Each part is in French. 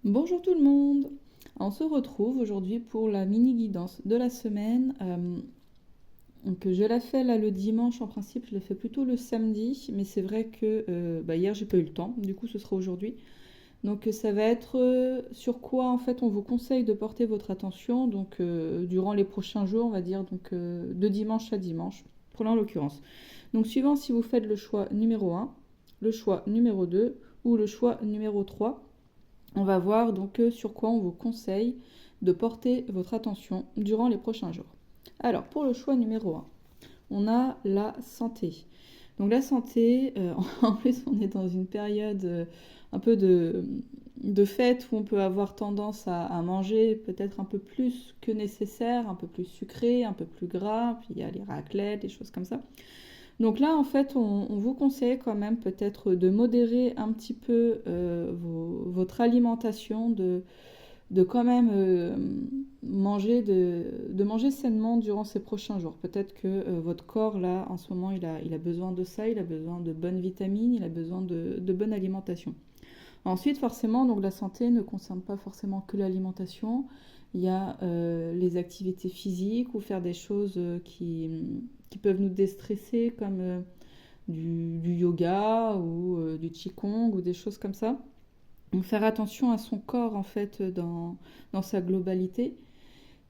Bonjour tout le monde! On se retrouve aujourd'hui pour la mini guidance de la semaine. Donc je la fais là le dimanche, en principe je la fais plutôt le samedi, mais c'est vrai que hier j'ai pas eu le temps, du coup ce sera aujourd'hui. Donc ça va être sur quoi en fait on vous conseille de porter votre attention donc durant les prochains jours, on va dire donc de dimanche à dimanche, pour là en l'occurrence. Donc suivant si vous faites le choix numéro 1, le choix numéro 2 ou le choix numéro 3. On va voir donc sur quoi on vous conseille de porter votre attention durant les prochains jours. Alors, pour le choix numéro 1, on a la santé. Donc la santé, en plus on est dans une période un peu de fête où on peut avoir tendance à manger peut-être un peu plus que nécessaire, un peu plus sucré, un peu plus gras, puis il y a les raclettes, des choses comme ça. Donc là, en fait, on vous conseille quand même peut-être de modérer un petit peu votre alimentation, de quand même manger sainement durant ces prochains jours. Peut-être que votre corps, là, en ce moment, il a besoin de ça, il a besoin de bonnes vitamines, il a besoin de bonne alimentation. Ensuite, forcément, donc la santé ne concerne pas forcément que l'alimentation. Il y a les activités physiques ou faire des choses qui peuvent nous déstresser, comme du yoga ou du qigong ou des choses comme ça. Donc faire attention à son corps en fait dans sa globalité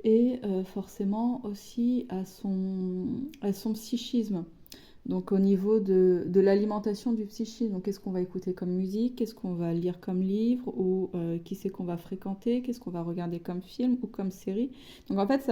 et forcément aussi à son psychisme. Donc au niveau de l'alimentation du psychisme, donc qu'est-ce qu'on va écouter comme musique, qu'est-ce qu'on va lire comme livre, ou qui c'est qu'on va fréquenter, qu'est-ce qu'on va regarder comme film ou comme série. Donc en fait,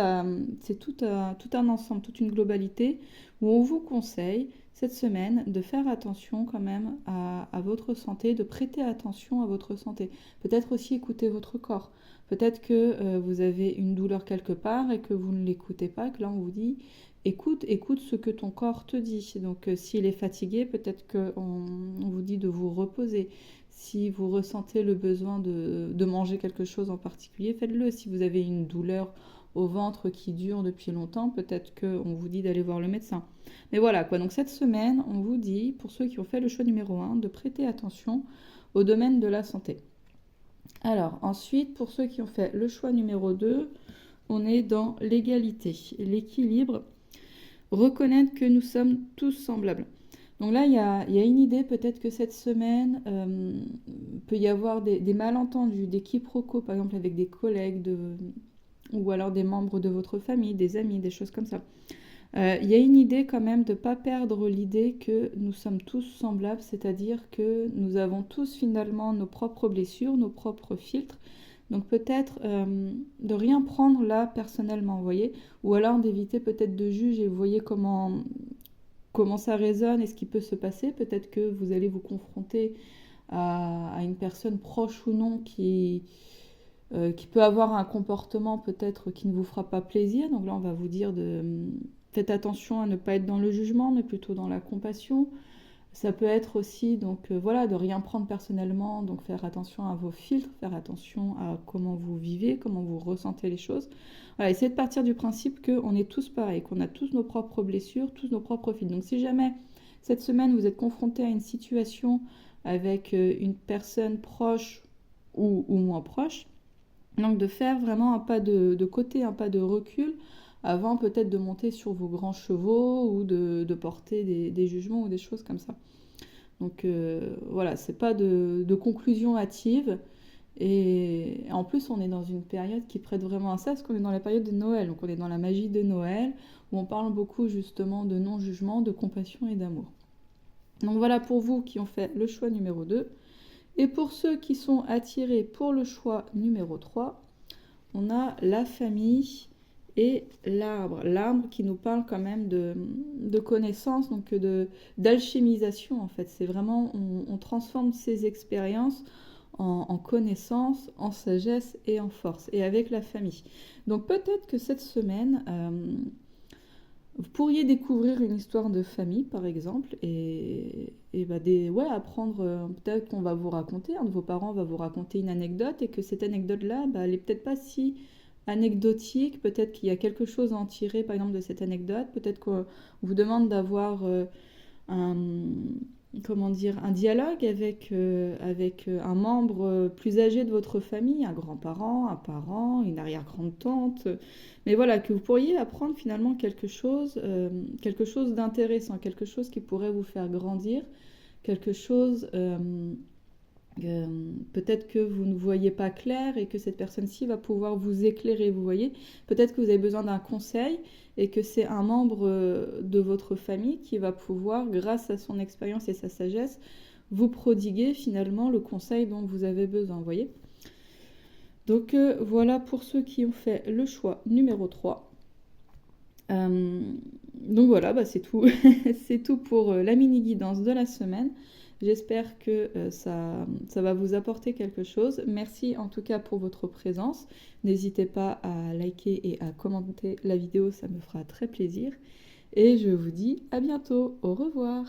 c'est tout un ensemble, toute une globalité où on vous conseille cette semaine de faire attention quand même à votre santé, de prêter attention à votre santé. Peut-être aussi écouter votre corps. Peut-être que vous avez une douleur quelque part et que vous ne l'écoutez pas, que là on vous dit écoute ce que ton corps te dit. Donc s'il est fatigué, peut-être qu'on vous dit de vous reposer. Si vous ressentez le besoin de manger quelque chose en particulier, faites-le. Si vous avez une douleur au ventre qui dure depuis longtemps, peut-être qu'on vous dit d'aller voir le médecin. Mais voilà quoi, donc cette semaine, on vous dit, pour ceux qui ont fait le choix numéro 1, de prêter attention au domaine de la santé. Alors ensuite, pour ceux qui ont fait le choix numéro 2, on est dans l'égalité, l'équilibre, reconnaître que nous sommes tous semblables. Donc là, il y a une idée, peut-être que cette semaine, peut y avoir des malentendus, des quiproquos, par exemple avec des collègues ou alors des membres de votre famille, des amis, des choses comme ça. Il y a une idée quand même de ne pas perdre l'idée que nous sommes tous semblables, c'est-à-dire que nous avons tous finalement nos propres blessures, nos propres filtres. Donc peut-être de rien prendre là personnellement, vous voyez, ou alors d'éviter peut-être de juger, et vous voyez comment ça résonne et ce qui peut se passer. Peut-être que vous allez vous confronter à une personne proche ou non qui peut avoir un comportement peut-être qui ne vous fera pas plaisir. Donc là, on va vous dire faites attention à ne pas être dans le jugement, mais plutôt dans la compassion. Ça peut être aussi de rien prendre personnellement, donc faire attention à vos filtres, faire attention à comment vous vivez, comment vous ressentez les choses. Voilà, essayez de partir du principe qu'on est tous pareils, qu'on a tous nos propres blessures, tous nos propres filtres. Donc si jamais cette semaine vous êtes confronté à une situation avec une personne proche ou moins proche, donc de faire vraiment un pas de côté, un pas de recul, avant peut-être de monter sur vos grands chevaux ou de porter des jugements ou des choses comme ça. Donc voilà, c'est pas de conclusion hâtive. Et en plus, on est dans une période qui prête vraiment à ça, parce qu'on est dans la période de Noël. Donc on est dans la magie de Noël, où on parle beaucoup justement de non-jugement, de compassion et d'amour. Donc voilà pour vous qui ont fait le choix numéro 2. Et pour ceux qui sont attirés pour le choix numéro 3, on a la famille et l'arbre. L'arbre qui nous parle quand même de connaissances, donc d'alchimisation en fait. C'est vraiment, on transforme ces expériences en connaissances, en sagesse et en force, et avec la famille. Donc peut-être que cette semaine, vous pourriez découvrir une histoire de famille, par exemple, et apprendre, peut-être qu'on va vous raconter, un de vos parents va vous raconter une anecdote, et que cette anecdote-là, elle n'est peut-être pas si anecdotique, peut-être qu'il y a quelque chose à en tirer, par exemple, de cette anecdote, peut-être qu'on vous demande d'avoir un, comment dire, un dialogue avec un membre plus âgé de votre famille, un grand-parent, un parent, une arrière-grande-tante, mais voilà, que vous pourriez apprendre finalement quelque chose d'intéressant, quelque chose qui pourrait vous faire grandir, quelque chose peut-être que vous ne voyez pas clair et que cette personne-ci va pouvoir vous éclairer, vous voyez. Peut-être que vous avez besoin d'un conseil et que c'est un membre de votre famille qui va pouvoir, grâce à son expérience et sa sagesse, vous prodiguer finalement le conseil dont vous avez besoin, vous voyez. Donc voilà pour ceux qui ont fait le choix numéro 3. Donc voilà, bah, c'est tout. C'est tout pour la mini-guidance de la semaine. J'espère que ça va vous apporter quelque chose. Merci en tout cas pour votre présence. N'hésitez pas à liker et à commenter la vidéo, ça me fera très plaisir. Et je vous dis à bientôt. Au revoir.